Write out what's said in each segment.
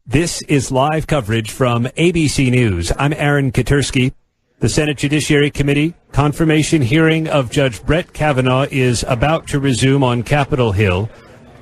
This is live coverage from ABC News. I'm Aaron Katersky. The Senate Judiciary Committee confirmation hearing of Judge Brett Kavanaugh is about to resume on Capitol Hill.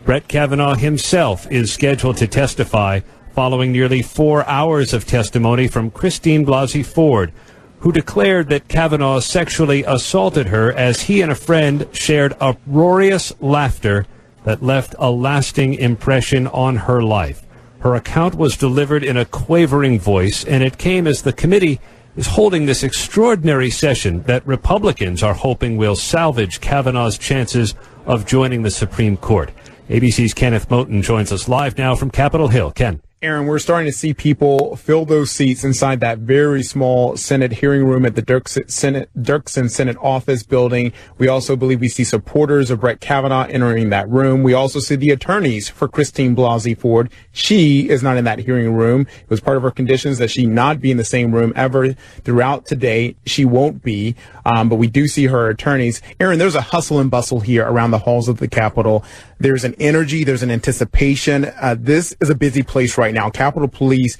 Brett Kavanaugh himself is scheduled to testify following nearly 4 hours of testimony from Christine Blasey Ford, who declared that Kavanaugh sexually assaulted her as he and a friend shared uproarious laughter that left a lasting impression on her life. Her account was delivered in a quavering voice, and it came as the committee is holding this extraordinary session that Republicans are hoping will salvage Kavanaugh's chances of joining the Supreme Court. ABC's Kenneth Moten joins us live now from Capitol Hill. Ken. Aaron, we're starting to see people fill those seats inside that very small Senate hearing room at the Dirksen Senate office building. We also believe we see supporters of Brett Kavanaugh entering that room. We also see the attorneys for Christine Blasey Ford. She is not in that hearing room. It was part of her conditions that she not be in the same room ever throughout today. She won't be, but we do see her attorneys. Aaron, there's a hustle and bustle here around the halls of the Capitol. There's an energy, there's an anticipation. This is a busy place right now. Capitol Police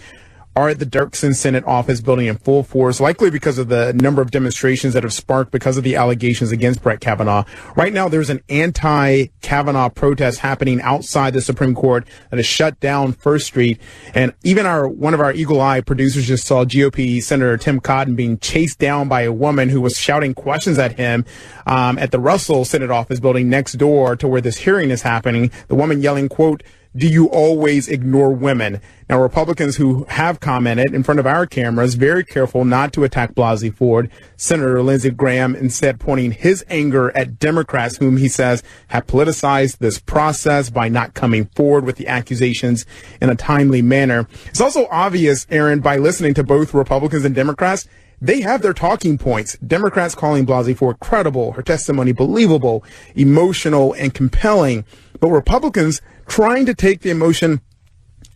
are at the Dirksen Senate office building in full force, likely because of the number of demonstrations that have sparked because of the allegations against Brett Kavanaugh. Right now, there's an anti-Kavanaugh protest happening outside the Supreme Court that has shut down First Street. And even one of our Eagle Eye producers just saw GOP Senator Tim Cotton being chased down by a woman who was shouting questions at him at the Russell Senate office building next door to where this hearing is happening. The woman yelling, quote, "Do you always ignore women?" Now, Republicans who have commented in front of our cameras, very careful not to attack Blasey Ford. Senator Lindsey Graham instead pointing his anger at Democrats, whom he says have politicized this process by not coming forward with the accusations in a timely manner. It's also obvious, Aaron, by listening to both Republicans and Democrats, they have their talking points. Democrats calling Blasey Ford credible, her testimony believable, emotional, and compelling. But Republicans trying to take the emotion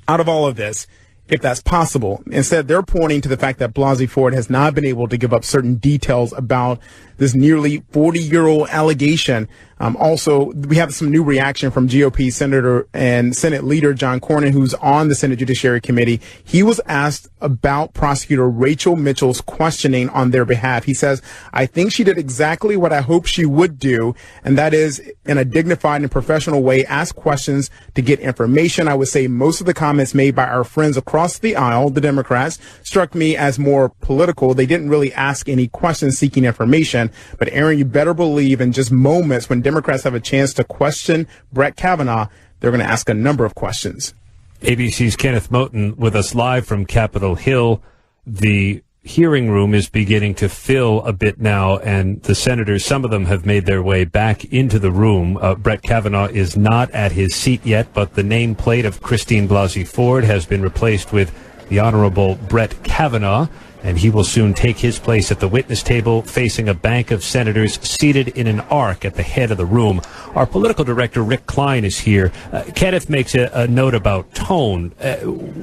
out of all of this, if that's possible. Instead, they're pointing to the fact that Blasey Ford has not been able to give up certain details about this nearly 40-year-old allegation. Also, we have some new reaction from GOP Senator and Senate Leader John Cornyn, who's on the Senate Judiciary Committee. He was asked about Prosecutor Rachel Mitchell's questioning on their behalf. He says, "I think she did exactly what I hoped she would do, and that is, in a dignified and professional way, ask questions to get information. I would say most of the comments made by our friends across the aisle, the Democrats, struck me as more political. They didn't really ask any questions seeking information. But Aaron, you better believe in just moments when Democrats have a chance to question Brett Kavanaugh, they're going to ask a number of questions." ABC's Kenneth Moten with us live from Capitol Hill. The hearing room is beginning to fill a bit now, and the senators, some of them have made their way back into the room. Brett Kavanaugh is not at his seat yet, but the nameplate of Christine Blasey Ford has been replaced with the Honorable Brett Kavanaugh, and he will soon take his place at the witness table facing a bank of senators seated in an arc at the head of the room. Our political director, Rick Klein, is here. Kenneth makes a note about tone,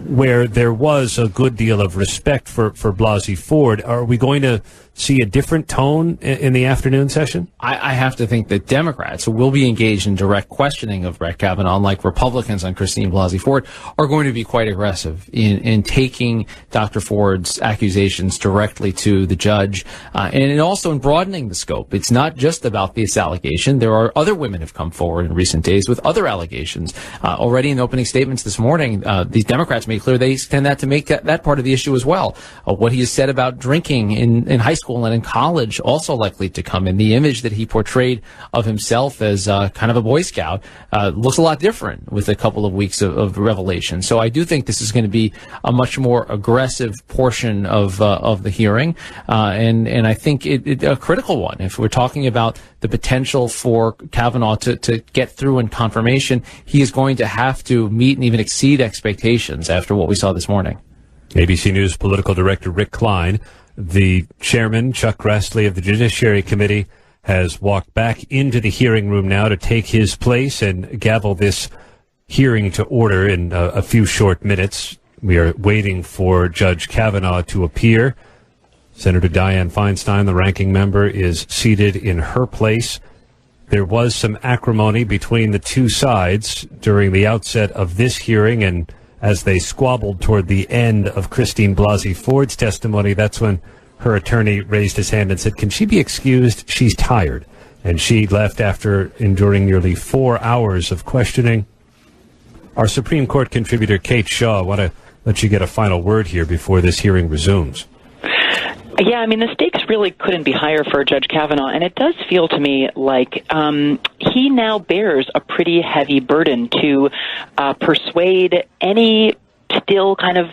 where there was a good deal of respect for Blasey Ford. Are we going to see a different tone in the afternoon session? I have to think that Democrats, who will be engaged in direct questioning of Brett Kavanaugh, unlike Republicans on Christine Blasey Ford, are going to be quite aggressive in taking Dr. Ford's accusations directly to the judge, and also in broadening the scope. It's not just about this allegation. There are other women who have come forward in recent days with other allegations. Already in opening statements this morning, these Democrats made clear they intend that to make that part of the issue as well. What he has said about drinking in high school and in college also likely to come in. The image that he portrayed of himself as kind of a Boy Scout looks a lot different with a couple of weeks of revelation. So I do think this is going to be a much more aggressive portion of the hearing, and I think it a critical one. If we're talking about the potential for Kavanaugh to get through in confirmation, he is going to have to meet and even exceed expectations after what we saw this morning. ABC News political director Rick Klein. The chairman, Chuck Grassley, of the Judiciary Committee has walked back into the hearing room now to take his place and gavel this hearing to order in a few short minutes. We are waiting for Judge Kavanaugh to appear. Senator Dianne Feinstein, the ranking member, is seated in her place. There was some acrimony between the two sides during the outset of this hearing, and as they squabbled toward the end of Christine Blasey Ford's testimony. That's when her attorney raised his hand and said, "Can she be excused? She's tired." And she left after enduring nearly 4 hours of questioning. Our Supreme Court contributor, Kate Shaw, I want to let you get a final word here before this hearing resumes. Yeah, I mean, the stakes really couldn't be higher for Judge Kavanaugh, and it does feel to me like he now bears a pretty heavy burden to persuade any still kind of,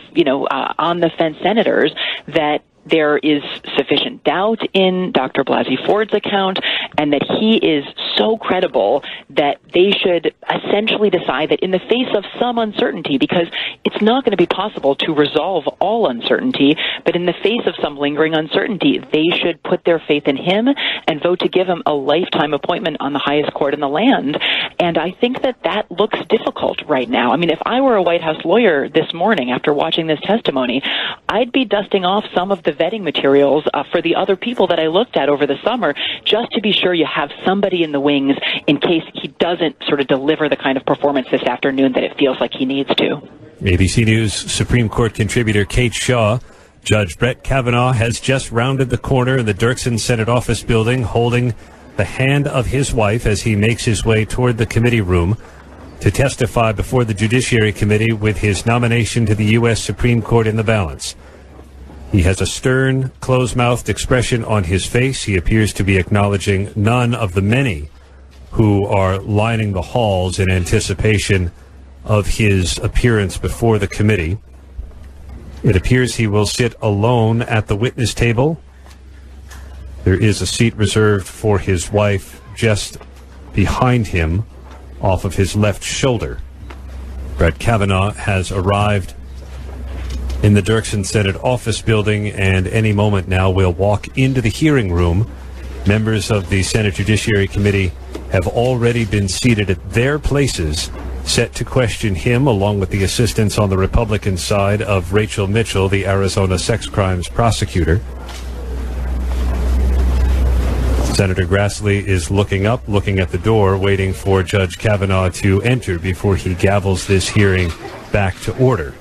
on-the-fence senators that there is sufficient doubt in Dr. Blasey Ford's account and that he is so credible that they should essentially decide that in the face of some uncertainty, because it's not going to be possible to resolve all uncertainty, but in the face of some lingering uncertainty, they should put their faith in him and vote to give him a lifetime appointment on the highest court in the land. And I think that looks difficult right now. I mean, if I were a White House lawyer this morning after watching this testimony, I'd be dusting off some of the vetting materials for the other people that I looked at over the summer, just to be sure you have somebody in the wings in case he doesn't sort of deliver the kind of performance this afternoon that it feels like he needs to. ABC News Supreme Court contributor Kate Shaw. Judge Brett Kavanaugh has just rounded the corner in the Dirksen Senate Office Building, holding the hand of his wife as he makes his way toward the committee room to testify before the Judiciary Committee with his nomination to the U.S. Supreme Court in the balance. He has a stern, close-mouthed expression on his face. He appears to be acknowledging none of the many who are lining the halls in anticipation of his appearance before the committee. It appears he will sit alone at the witness table. There is a seat reserved for his wife just behind him, off of his left shoulder. Brett Kavanaugh has arrived in the Dirksen Senate Office Building, and any moment now will walk into the hearing room. Members of the Senate Judiciary Committee have already been seated at their places, set to question him, along with the assistance on the Republican side of Rachel Mitchell, the Arizona sex crimes prosecutor. Senator Grassley is looking up, looking at the door, waiting for Judge Kavanaugh to enter before he gavels this hearing back to order.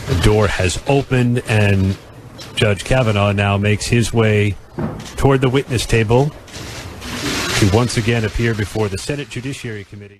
The door has opened, and Judge Kavanaugh now makes his way toward the witness table to once again appear before the Senate Judiciary Committee.